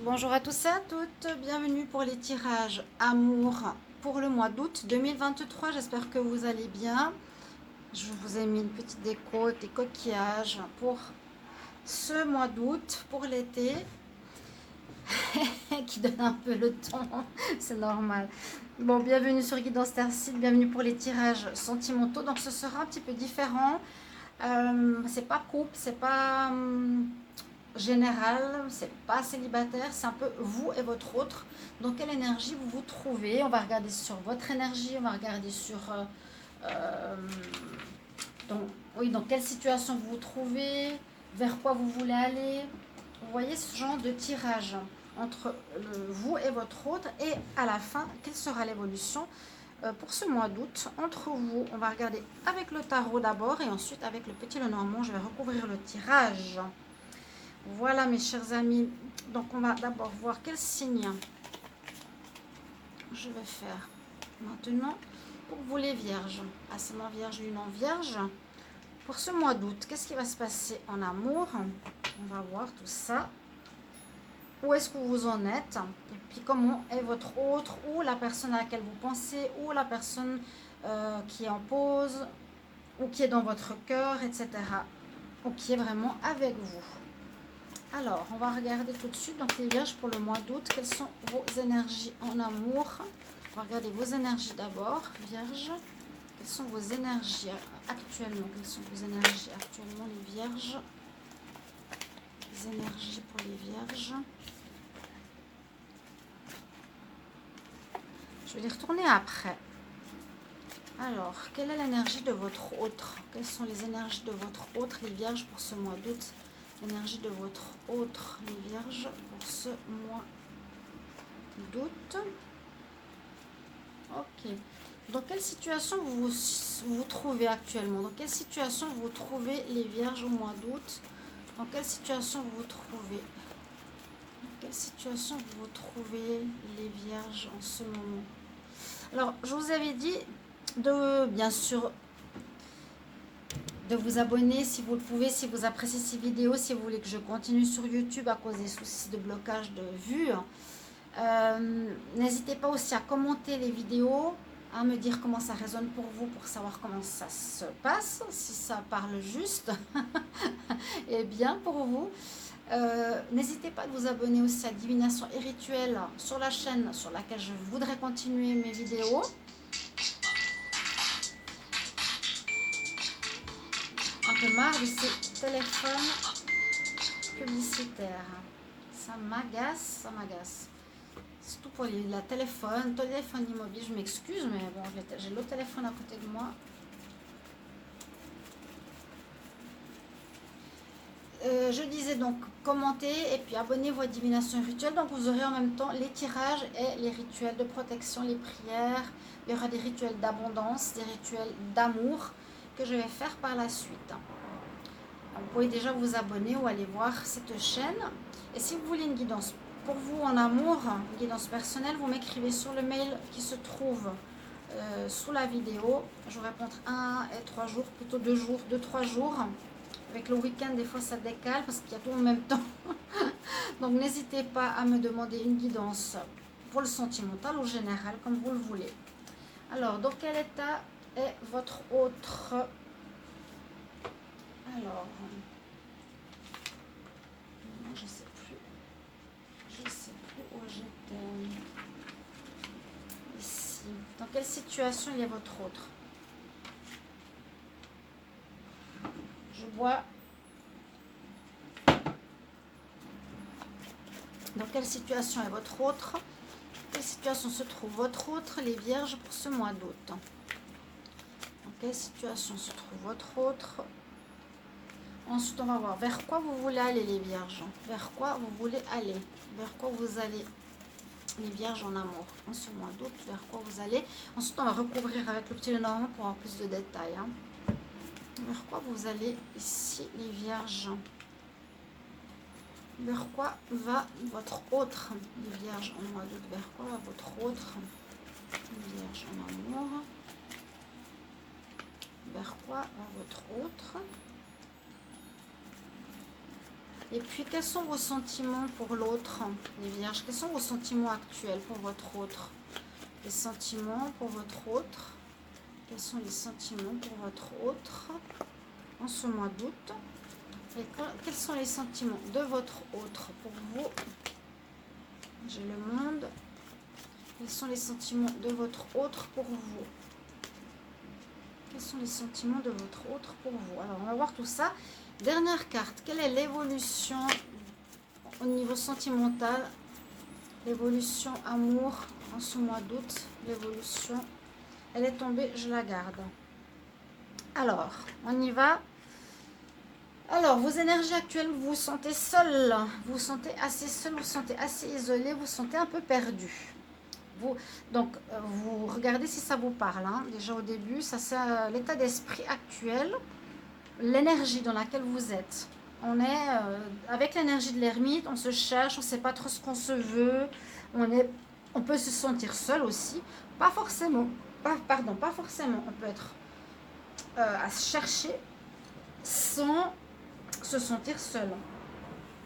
Bonjour à tous et à toutes, bienvenue pour les tirages amour pour le mois d'août 2023. J'espère que vous allez bien. Je vous ai mis une petite déco avec des coquillages pour ce mois d'août, pour l'été, qui donne un peu le ton, c'est normal. Bon, bienvenue sur Guidance Starseed, bienvenue pour les tirages sentimentaux. Donc ce sera un petit peu différent. C'est pas couple, c'est pas général, c'est pas célibataire, c'est un peu vous et votre autre. Dans quelle énergie vous vous trouvez? On va regarder sur votre énergie, on va regarder sur euh, donc, oui, dans quelle situation vous vous trouvez, vers quoi vous voulez aller. Vous voyez ce genre de tirage entre vous et votre autre, et à la fin, quelle sera l'évolution pour ce mois d'août entre vous. On va regarder avec le tarot d'abord et ensuite avec le petit Lenormand. Je vais recouvrir le tirage. Voilà mes chers amis, donc on va d'abord voir quel signe je vais faire maintenant pour vous les vierges, ascendant vierge, lune en vierge. Pour ce mois d'août, qu'est-ce qui va se passer en amour? On va voir tout ça. Où est-ce que vous en êtes? Et puis comment est votre autre, ou la personne à laquelle vous pensez, ou la personne qui est en pause, ou qui est dans votre cœur, etc. Ou qui est vraiment avec vous. Alors, on va regarder tout de suite, donc les vierges pour le mois d'août, quelles sont vos énergies en amour? On va regarder vos énergies d'abord, vierges. Quelles sont vos énergies actuellement? Quelles sont vos énergies actuellement, les vierges? Les énergies pour les vierges. Je vais les retourner après. Alors, quelle est l'énergie de votre autre? Quelles sont les énergies de votre autre, les vierges, pour ce mois d'août? L'énergie de votre autre, les vierges, pour ce mois d'août. Ok. Dans quelle situation vous trouvez actuellement? Dans quelle situation vous trouvez les vierges au mois d'août? Dans quelle situation vous trouvez? Dans quelle situation vous trouvez les vierges en ce moment? Alors, je vous avais dit de, bien sûr, de vous abonner si vous le pouvez, si vous appréciez ces vidéos, si vous voulez que je continue sur YouTube à cause des soucis de blocage de vue. N'hésitez pas aussi à commenter les vidéos, à me dire comment ça résonne pour vous, pour savoir comment ça se passe, si ça parle juste et bien pour vous. N'hésitez pas à vous abonner aussi à Divination et Rituel sur la chaîne sur laquelle je voudrais continuer mes vidéos. Un peu marre de ces téléphones publicitaires. Ça m'agace, ça m'agace. Surtout pour la téléphone immobile, je m'excuse, mais bon, j'ai l'autre téléphone à côté de moi. Je disais donc commentez et puis abonnez-vous à Divination et Rituel. Donc vous aurez en même temps les tirages et les rituels de protection, les prières. Il y aura des rituels d'abondance, des rituels d'amour que je vais faire par la suite. Vous pouvez déjà vous abonner ou aller voir cette chaîne. Et si vous voulez une guidance pour vous en amour, une guidance personnelle, vous m'écrivez sur le mail qui se trouve sous la vidéo. Je vous réponds 1 et 3 jours, plutôt 2 jours, 2-3 jours. Avec le week-end, des fois ça décale parce qu'il y a tout en même temps. Donc n'hésitez pas à me demander une guidance pour le sentimental ou général, comme vous le voulez. Alors, dans quel état est votre autre? Alors, je sais plus. Je sais plus où j'étais. Ici. Dans quelle situation il y a votre autre? Je vois. Dans quelle situation est votre autre? Dans quelle situation se trouve votre autre, les vierges, pour ce mois d'août? Dans quelle situation se trouve votre autre? Ensuite, on va voir vers quoi vous voulez aller, les vierges. Vers quoi vous voulez aller? Vers quoi vous allez, les vierges en amour, en ce mois d'août? Vers quoi vous allez? Ensuite, on va recouvrir avec le petit Lenormand pour avoir plus de détails. Vers quoi vous allez ici, les vierges? Vers quoi va votre autre, les vierges en mois d'août? Vers quoi va votre autre, les vierges en amour? Vers quoi va votre autre? Et puis, quels sont vos sentiments pour l'autre, les vierges? Quels sont vos sentiments actuels pour votre autre? Les sentiments pour votre autre. Quels sont les sentiments pour votre autre en ce mois d'août? Et quels sont les sentiments de votre autre pour vous? J'ai le monde. Quels sont les sentiments de votre autre pour vous? Quels sont les sentiments de votre autre pour vous? Alors, on va voir tout ça. Dernière carte. Quelle est l'évolution au niveau sentimental? L'évolution amour en ce mois d'août. L'évolution, elle est tombée, je la garde. Alors, on y va. Alors, vos énergies actuelles, vous vous sentez seul. Vous vous sentez assez seul, vous vous sentez assez isolé, vous vous sentez un peu perdu. Donc, vous regardez si ça vous parle. Hein. Déjà au début, ça c'est l'état d'esprit actuel, l'énergie dans laquelle vous êtes. On est avec l'énergie de l'ermite, on se cherche, on ne sait pas trop ce qu'on se veut. On peut se sentir seul aussi. Pas forcément. Pas forcément. On peut être à se chercher sans se sentir seul.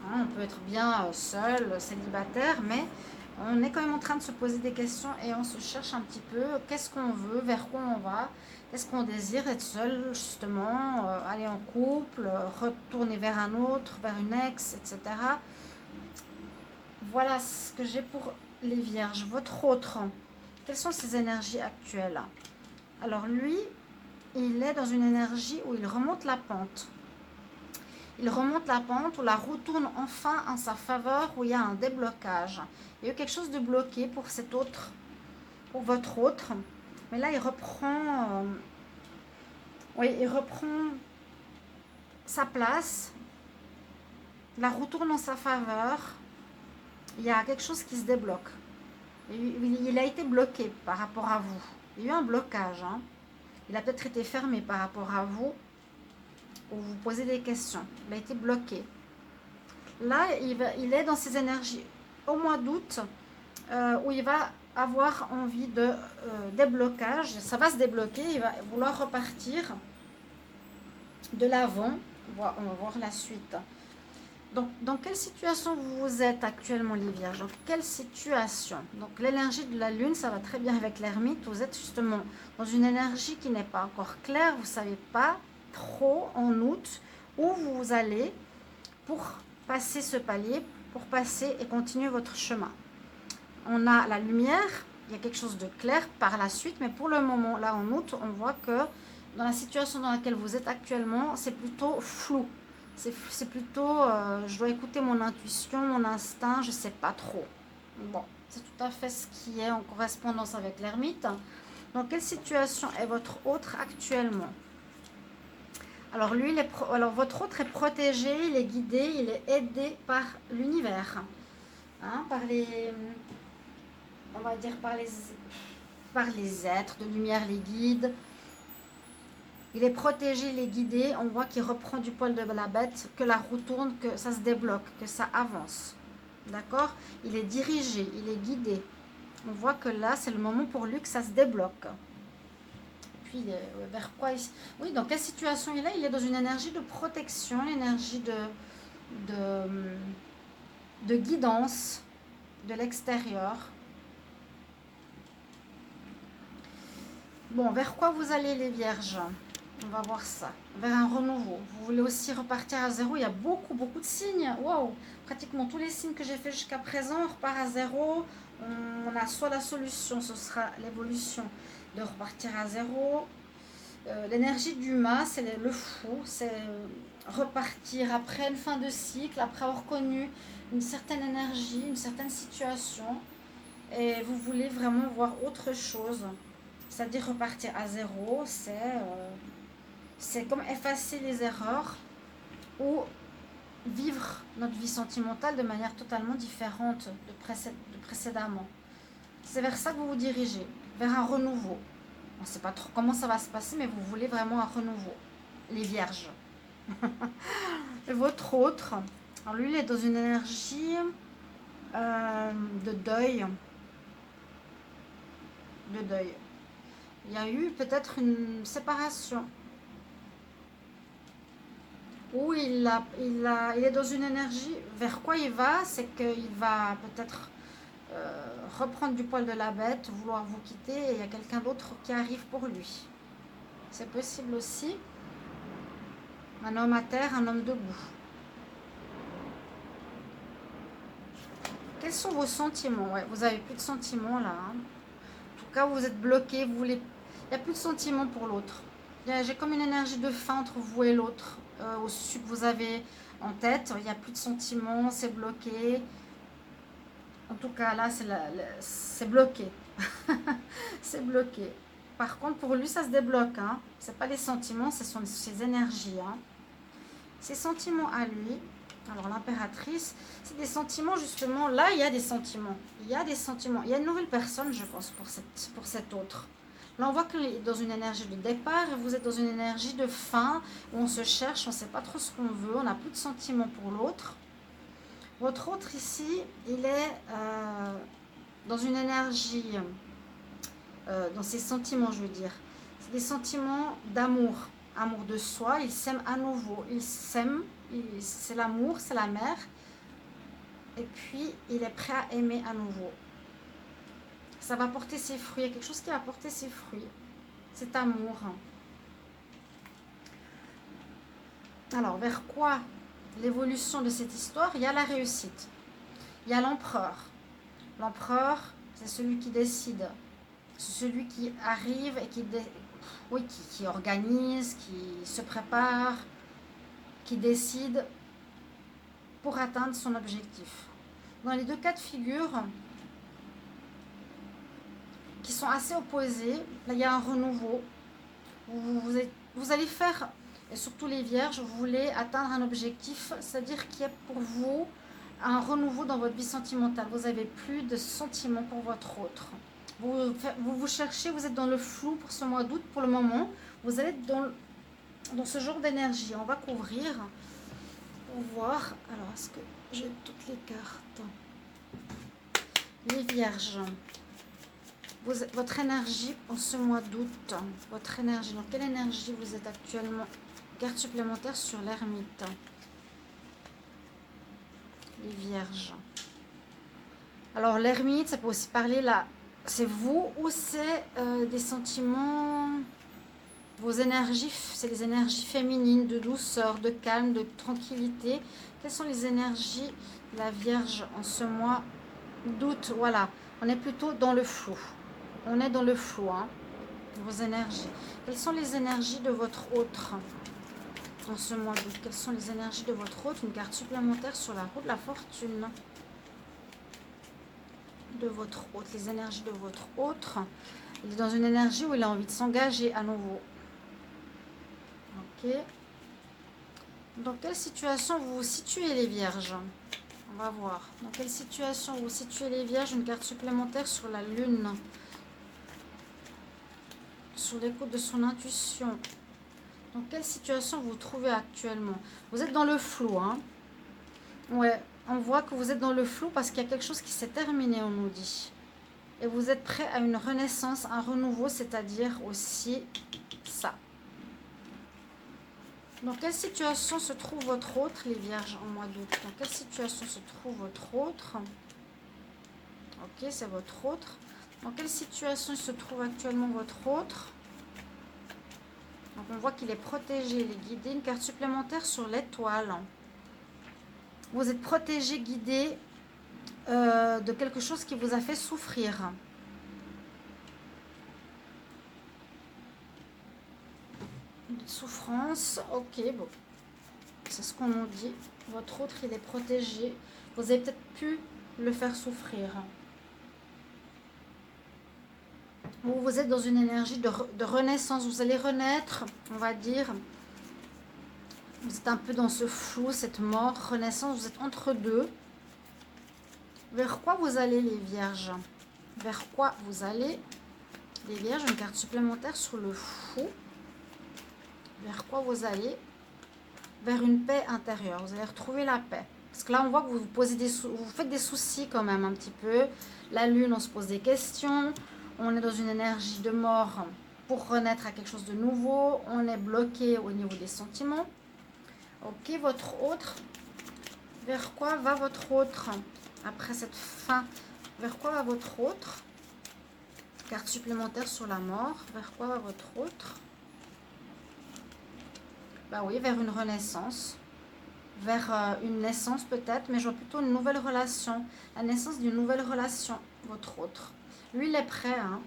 Hein, on peut être bien seul, célibataire, mais on est quand même en train de se poser des questions et on se cherche un petit peu. Qu'est-ce qu'on veut, vers quoi on va, qu'est-ce qu'on désire, être seul justement, aller en couple, retourner vers un autre, vers une ex, etc. Voilà ce que j'ai pour les vierges. Votre autre, quelles sont ses énergies actuelles? Alors lui, il est dans une énergie où il remonte la pente. Il remonte la pente ou la roue tourne enfin en sa faveur, où il y a un déblocage. Il y a eu quelque chose de bloqué pour cet autre, pour votre autre. Mais là, il reprend, il reprend sa place. La roue tourne en sa faveur. Il y a quelque chose qui se débloque. Il a été bloqué par rapport à vous. Il y a eu un blocage. Hein. Il a peut-être été fermé par rapport à vous. Ou vous posez des questions. Il a été bloqué. Là, il est dans ses énergies au mois d'août où il va avoir envie de déblocage. Ça va se débloquer, il va vouloir repartir de l'avant. On va voir la suite. Donc, dans quelle situation vous êtes actuellement, les vierges? Dans quelle situation? Donc, l'énergie de la lune, ça va très bien avec l'ermite. Vous êtes justement dans une énergie qui n'est pas encore claire. Vous ne savez pas trop en août où vous allez pour passer ce palier, pour passer et continuer votre chemin. On a la lumière, il y a quelque chose de clair par la suite, mais pour le moment, là en août, on voit que dans la situation dans laquelle vous êtes actuellement, c'est plutôt flou. C'est plutôt, je dois écouter mon intuition, mon instinct, je ne sais pas trop. Bon, c'est tout à fait ce qui est en correspondance avec l'ermite. Dans quelle situation est votre autre actuellement? Alors lui, alors votre autre est protégé, il est guidé, il est aidé par l'univers, hein, par les, on va dire par les êtres de lumière, les guides. Il est protégé, il est guidé. On voit qu'il reprend du poil de la bête, que la roue tourne, que ça se débloque, que ça avance. D'accord? Il est dirigé, il est guidé. On voit que là, c'est le moment pour lui que ça se débloque. Puis, vers quoi oui, dans quelle situation il est? Il est dans une énergie de protection, l'énergie de guidance de l'extérieur. Bon, vers quoi vous allez, les vierges? On va voir ça. Vers un renouveau. Vous voulez aussi repartir à zéro. Il y a beaucoup, beaucoup de signes. Waouh! Pratiquement tous les signes que j'ai fait jusqu'à présent, on repart à zéro. On a soit la solution, ce sera l'évolution de repartir à zéro. L'énergie du mât, c'est le fou. C'est repartir après une fin de cycle, après avoir connu une certaine énergie, une certaine situation. Et vous voulez vraiment voir autre chose. C'est-à-dire repartir à zéro, c'est comme effacer les erreurs ou vivre notre vie sentimentale de manière totalement différente de précédemment. C'est vers ça que vous vous dirigez, vers un renouveau. On ne sait pas trop comment ça va se passer, mais vous voulez vraiment un renouveau. Les vierges. Et votre autre, alors lui, il est dans une énergie de deuil. De deuil. Il y a eu peut-être une séparation. Ou il est dans une énergie, vers quoi il va, c'est qu'il va peut-être reprendre du poil de la bête, vouloir vous quitter, et il y a quelqu'un d'autre qui arrive pour lui. C'est possible aussi. Un homme à terre, un homme debout. Quels sont vos sentiments? Ouais, vous n'avez plus de sentiments là. Hein. En tout cas, vous êtes bloqué, vous voulez... Il n'y a plus de sentiments pour l'autre. J'ai comme une énergie de fin entre vous et l'autre. Au-dessus que vous avez en tête, il n'y a plus de sentiments, c'est bloqué. En tout cas, là, c'est bloqué. C'est bloqué. Par contre, pour lui, ça se débloque. Hein. Ce n'est pas les sentiments, ce sont ses énergies. Hein. Ses sentiments à lui. Alors, l'impératrice, c'est des sentiments, justement. Là, il y a des sentiments. Il y a des sentiments. Il y a une nouvelle personne, je pense, pour cet autre. Là, on voit qu'il est dans une énergie de départ et vous êtes dans une énergie de fin où on se cherche, on ne sait pas trop ce qu'on veut, on n'a plus de sentiments pour l'autre. Votre autre ici, il est dans une énergie, dans ses sentiments, je veux dire. C'est des sentiments d'amour, amour de soi. Il s'aime à nouveau. Il s'aime, c'est l'amour, c'est la mère. Et puis, il est prêt à aimer à nouveau. Ça va porter ses fruits. Il y a quelque chose qui va porter ses fruits. Cet amour. Alors, vers quoi l'évolution de cette histoire? Il y a la réussite. Il y a l'empereur. L'empereur, c'est celui qui décide. C'est celui qui arrive et qui organise, qui se prépare, qui décide pour atteindre son objectif. Dans les deux cas de figure, qui sont assez opposés, là il y a un renouveau. Vous allez faire, et surtout les vierges, vous voulez atteindre un objectif, c'est-à-dire qu'il y a pour vous un renouveau dans votre vie sentimentale. Vous n'avez plus de sentiments pour votre autre. Vous cherchez, vous êtes dans le flou pour ce mois d'août pour le moment. Vous allez être dans ce genre d'énergie. On va couvrir pour voir. Alors, est-ce que j'ai toutes les cartes? Les vierges. Votre énergie en ce mois d'août. Votre énergie. Dans quelle énergie vous êtes actuellement? Carte supplémentaire sur l'ermite. Les vierges. Alors, l'ermite, ça peut aussi parler là. C'est vous ou c'est des sentiments, vos énergies, c'est les énergies féminines de douceur, de calme, de tranquillité. Quelles sont les énergies de la Vierge en ce mois d'août? Voilà, on est plutôt dans le flou. On est dans le flou, hein, vos énergies. Quelles sont les énergies de votre autre en ce mois d'août? Quelles sont les énergies de votre autre? Une carte supplémentaire sur la roue de la fortune. De votre autre, les énergies de votre autre. Il est dans une énergie où il a envie de s'engager à nouveau. Ok. Dans quelle situation vous vous situez les vierges? On va voir. Dans quelle situation vous vous situez les vierges? Une carte supplémentaire sur la lune. Sur l'écoute de son intuition. Dans quelle situation vous vous trouvez actuellement? Vous êtes dans le flou, hein? Ouais. On voit que vous êtes dans le flou parce qu'il y a quelque chose qui s'est terminé, on nous dit. Et vous êtes prêt à une renaissance, un renouveau, c'est-à-dire aussi ça. Dans quelle situation se trouve votre autre, les vierges, en mois d'août? Dans quelle situation se trouve votre autre? Ok, c'est votre autre. Dans quelle situation se trouve actuellement votre autre? Donc on voit qu'il est protégé, il est guidé. Une carte supplémentaire sur l'étoile. Vous êtes protégé, guidé de quelque chose qui vous a fait souffrir. Une souffrance, ok, bon. C'est ce qu'on nous dit. Votre autre, il est protégé. Vous avez peut-être pu le faire souffrir. Vous êtes dans une énergie de renaissance. Vous allez renaître, on va dire. Vous êtes un peu dans ce flou, cette mort, renaissance. Vous êtes entre deux. Vers quoi vous allez, les vierges? Vers quoi vous allez, les vierges? Une carte supplémentaire sur le fou. Vers quoi vous allez? Vers une paix intérieure. Vous allez retrouver la paix. Parce que là, on voit que vous faites des soucis quand même un petit peu. La lune, on se pose des questions. On est dans une énergie de mort pour renaître à quelque chose de nouveau. On est bloqué au niveau des sentiments. Ok, votre autre. Vers quoi va votre autre après cette fin? Vers quoi va votre autre? Carte supplémentaire sur la mort. Vers quoi va votre autre? Bah oui, vers une renaissance. Vers une naissance peut-être, mais je vois plutôt une nouvelle relation. La naissance d'une nouvelle relation, votre autre. Lui, il est prêt, hein.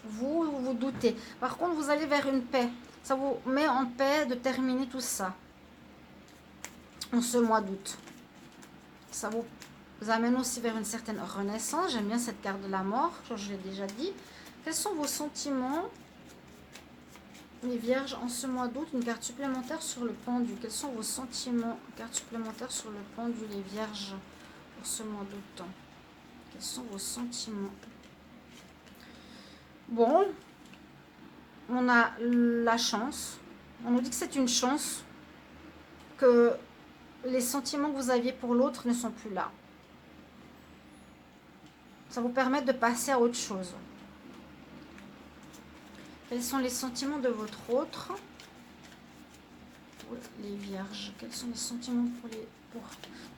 Vous doutez. Par contre, vous allez vers une paix. Ça vous met en paix de terminer tout ça. En ce mois d'août. Ça vous amène aussi vers une certaine renaissance. J'aime bien cette carte de la mort, je l'ai déjà dit. Quels sont vos sentiments, les vierges, en ce mois d'août? Une carte supplémentaire sur le pendu. Quels sont vos sentiments? Carte supplémentaire sur le pendu, les vierges, pour ce mois d'août. Quels sont vos sentiments? Bon, on a la chance. On nous dit que c'est une chance que les sentiments que vous aviez pour l'autre ne sont plus là. Ça vous permet de passer à autre chose. Quels sont les sentiments de votre autre? Pour les vierges. Quels sont les sentiments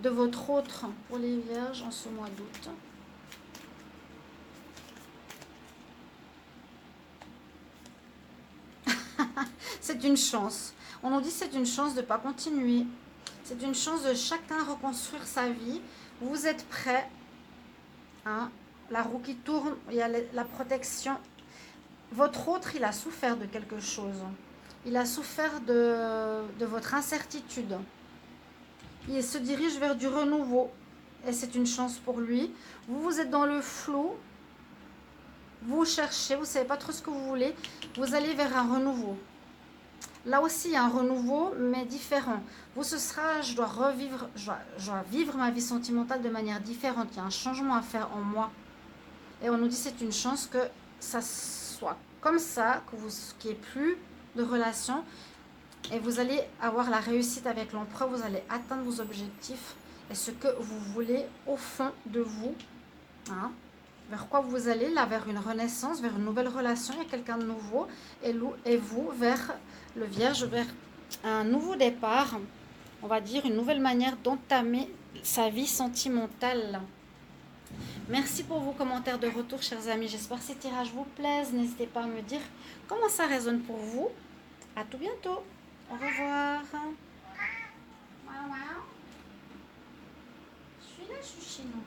de votre autre pour les vierges en ce mois d'août? C'est une chance. On nous dit que c'est une chance de ne pas continuer. C'est une chance de chacun reconstruire sa vie. Vous êtes prêts. Hein? La roue qui tourne, il y a la protection. Votre autre, il a souffert de quelque chose. Il a souffert de votre incertitude. Il se dirige vers du renouveau. Et c'est une chance pour lui. Vous êtes dans le flou. Vous cherchez, vous ne savez pas trop ce que vous voulez. Vous allez vers un renouveau. Là aussi, il y a un renouveau, mais différent. Vous, ce sera, je dois vivre ma vie sentimentale de manière différente. Il y a un changement à faire en moi. Et on nous dit que c'est une chance que ça soit comme ça, qu'il n'y ait plus de relation. Et vous allez avoir la réussite avec l'empereur. Vous allez atteindre vos objectifs et ce que vous voulez au fond de vous. Hein? Vers quoi vous allez? Là, vers une renaissance, vers une nouvelle relation. Il y a quelqu'un de nouveau. Et vous, vers le vierge, vers un nouveau départ. On va dire une nouvelle manière d'entamer sa vie sentimentale. Merci pour vos commentaires de retour, chers amis. J'espère que ces tirages vous plaisent. N'hésitez pas à me dire comment ça résonne pour vous. À tout bientôt. Au revoir. Je suis là, je suis chez nous.